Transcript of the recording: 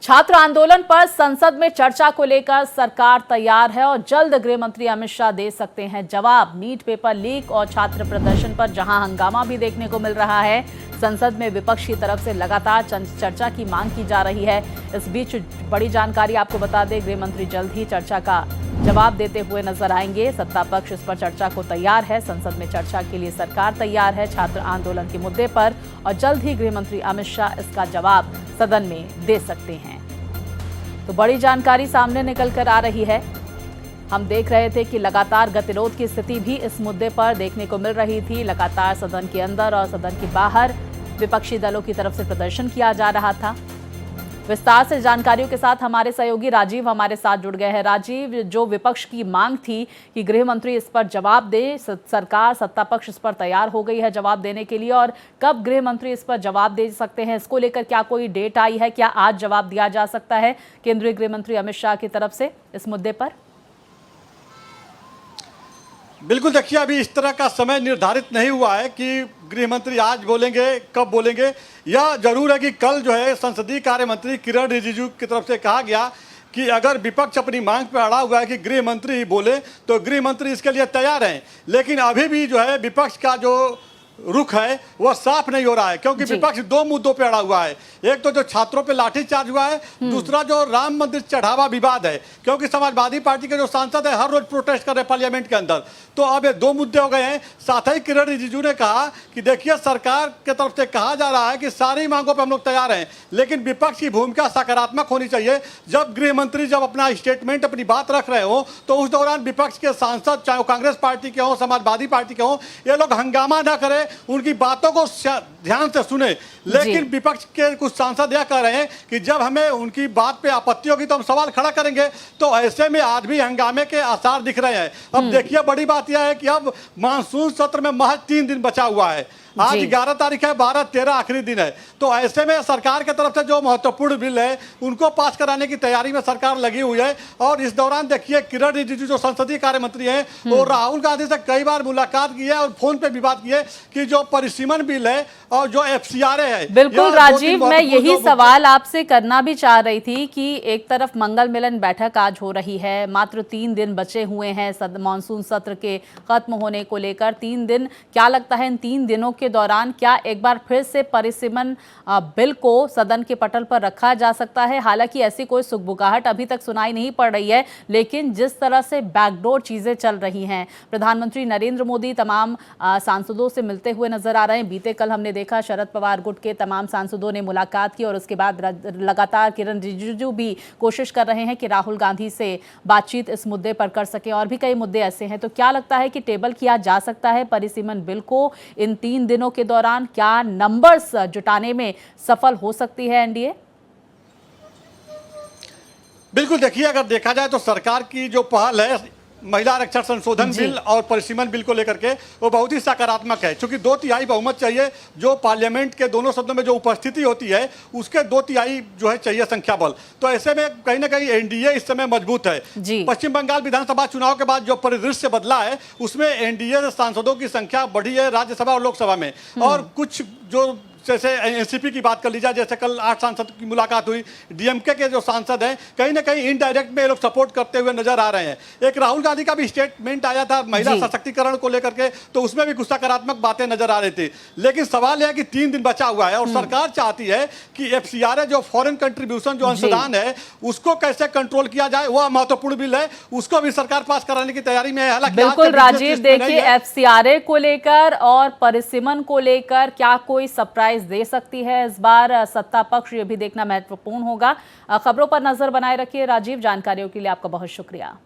छात्र आंदोलन पर संसद में चर्चा को लेकर सरकार तैयार है और जल्द गृह मंत्री अमित शाह दे सकते हैं जवाब। नीट पेपर लीक और छात्र प्रदर्शन पर जहां हंगामा भी देखने को मिल रहा है, संसद में विपक्ष की तरफ से लगातार चर्चा की मांग की जा रही है। इस बीच बड़ी जानकारी आपको बता दें, गृह मंत्री जल्द ही चर्चा का जवाब देते हुए नजर आएंगे। सत्ता पक्ष इस पर चर्चा को तैयार है, संसद में चर्चा के लिए सरकार तैयार है छात्र आंदोलन के मुद्दे पर, और जल्द ही गृह मंत्री अमित शाह इसका जवाब सदन में दे सकते हैं। तो बड़ी जानकारी सामने निकल कर आ रही है। हम देख रहे थे कि लगातार गतिरोध की स्थिति भी इस मुद्दे पर देखने को मिल रही थी। लगातार सदन के अंदर और सदन के बाहर विपक्षी दलों की तरफ से प्रदर्शन किया जा रहा था। विस्तार से जानकारियों के साथ हमारे सहयोगी राजीव हमारे साथ जुड़ गए हैं। राजीव, जो विपक्ष की मांग थी कि गृह मंत्री इस पर जवाब दे, सरकार सत्ता पक्ष इस पर तैयार हो गई है जवाब देने के लिए, और कब गृह मंत्री इस पर जवाब दे सकते हैं, इसको लेकर क्या कोई डेट आई है? क्या आज जवाब दिया जा सकता है केंद्रीय गृह मंत्री अमित शाह की तरफ से इस मुद्दे पर? बिल्कुल, देखिए अभी इस तरह का समय निर्धारित नहीं हुआ है कि गृह मंत्री आज बोलेंगे, कब बोलेंगे। यह जरूर है कि कल जो है संसदीय कार्य मंत्री किरण रिजिजू की तरफ से कहा गया कि अगर विपक्ष अपनी मांग पर अड़ा हुआ है कि गृह मंत्री ही बोले तो गृह मंत्री इसके लिए तैयार हैं। लेकिन अभी भी जो है विपक्ष का जो रुख है वह साफ नहीं हो रहा है, क्योंकि विपक्ष दो मुद्दों पे अड़ा हुआ है। एक तो जो छात्रों पे लाठीचार्ज हुआ है, दूसरा जो राम मंदिर चढ़ावा विवाद है, क्योंकि समाजवादी पार्टी के जो सांसद है हर रोज प्रोटेस्ट कर रहे हैं पार्लियामेंट के अंदर। तो अब ये दो मुद्दे हो गए हैं। साथ ही किरण रिजिजू ने कहा कि देखिए सरकार की तरफ से कहा जा रहा है कि सारी मांगों पर हम लोग तैयार हैं, लेकिन विपक्ष की भूमिका सकारात्मक होनी चाहिए। जब गृह मंत्री जब अपना स्टेटमेंट, अपनी बात रख रहे हो तो उस दौरान विपक्ष के सांसद, चाहे वो कांग्रेस पार्टी के हों, समाजवादी पार्टी के हों, ये लोग हंगामा न करें, उनकी बातों को ध्यान से सुने। लेकिन विपक्ष के कुछ सांसद यह कह रहे हैं कि जब हमें उनकी बात पे आपत्ति होगी तो हम सवाल खड़ा करेंगे। तो ऐसे में आज भी हंगामे के आसार दिख रहे हैं। अब देखिए बड़ी बात यह है कि अब मानसून सत्र में महज 3 दिन बचा हुआ है। आज 11 तारीख है, 12, 13 आखिरी दिन है। तो ऐसे में सरकार की तरफ से जो महत्वपूर्ण बिल है उनको पास कराने की तैयारी में सरकार लगी हुई है। और इस दौरान देखिए किरण रिजिजू जो संसदीय कार्य मंत्री हैं वो राहुल गांधी से कई बार मुलाकात की है और फोन पे भी बात की है कि जो परिसीमन बिल है और जो FCRA है। बिल्कुल राजीव, मैं यही सवाल आपसे करना भी चाह रही थी कि एक तरफ मंगल मिलन बैठक आज हो रही है, मात्र 3 दिन बचे हुए हैं मानसून सत्र के खत्म होने को लेकर। 3 दिन, क्या लगता है इन 3 दिनों के दौरान क्या एक बार फिर से परिसीमन बिल को सदन के पटल पर रखा जा सकता है? हालांकि ऐसी कोई सुगबुगाहट अभी तक सुनाई नहीं पड़ रही है, लेकिन जिस तरह से बैकडोर चीजें चल रही हैं, प्रधानमंत्री नरेंद्र मोदी तमाम सांसदों से मिलते हुए नजर आ रहे हैं। बीते कल हमने देखा शरद पवार गुट के तमाम सांसदों ने मुलाकात की और उसके बाद लगातार किरण रिजिजू भी कोशिश कर रहे हैं कि राहुल गांधी से बातचीत इस मुद्दे पर कर सके, और भी कई मुद्दे ऐसे हैं। तो क्या लगता है कि टेबल किया जा सकता है परिसीमन बिल को इन 3 दिनों के दौरान? क्या नंबर्स जुटाने में सफल हो सकती है एनडीए? बिल्कुल, देखिए अगर देखा जाए तो सरकार की जो पहल है महिला आरक्षण संशोधन बिल और परिसीमन बिल को लेकर के वो बहुत ही सकारात्मक है, क्योंकि 2/3 बहुमत चाहिए। जो पार्लियामेंट के दोनों सदनों में जो उपस्थिति होती है उसके 2/3 जो है चाहिए संख्या बल। तो ऐसे में कहीं ना कहीं एनडीए इस समय मजबूत है। पश्चिम बंगाल विधानसभा चुनाव के बाद जो परिदृश्य बदला है उसमें एनडीए सांसदों की संख्या बढ़ी है राज्यसभा और लोकसभा में। और कुछ जो जैसे एनसीपी की बात कर लीजिए, जैसे कल 8 सांसद की मुलाकात हुई, डीएमके के जो सांसद हैं कहीं ना कहीं इनडायरेक्ट में ये लोग सपोर्ट करते हुए नजर आ रहे हैं। एक राहुल गांधी का भी स्टेटमेंट आया था महिला सशक्तिकरण को लेकर के, तो उसमें भी कुछ सकारात्मक बातें नजर आ रही थी। लेकिन सवाल यह है कि 3 दिन बचा हुआ है और सरकार चाहती है कि FCRA जो फॉरेन कंट्रीब्यूशन जो अंशदान है उसको कैसे कंट्रोल किया जाए, वह महत्वपूर्ण बिल है, उसको भी सरकार पास कराने की तैयारी में है। हालांकि बिल्कुल राजीव, देखिए FCRA को लेकर और परिसीमन को लेकर क्या कोई सरप्राइज दे सकती है इस बार सत्ता पक्ष, ये भी देखना महत्वपूर्ण होगा। खबरों पर नजर बनाए रखिए राजीव। जानकारियों के लिए आपका बहुत शुक्रिया।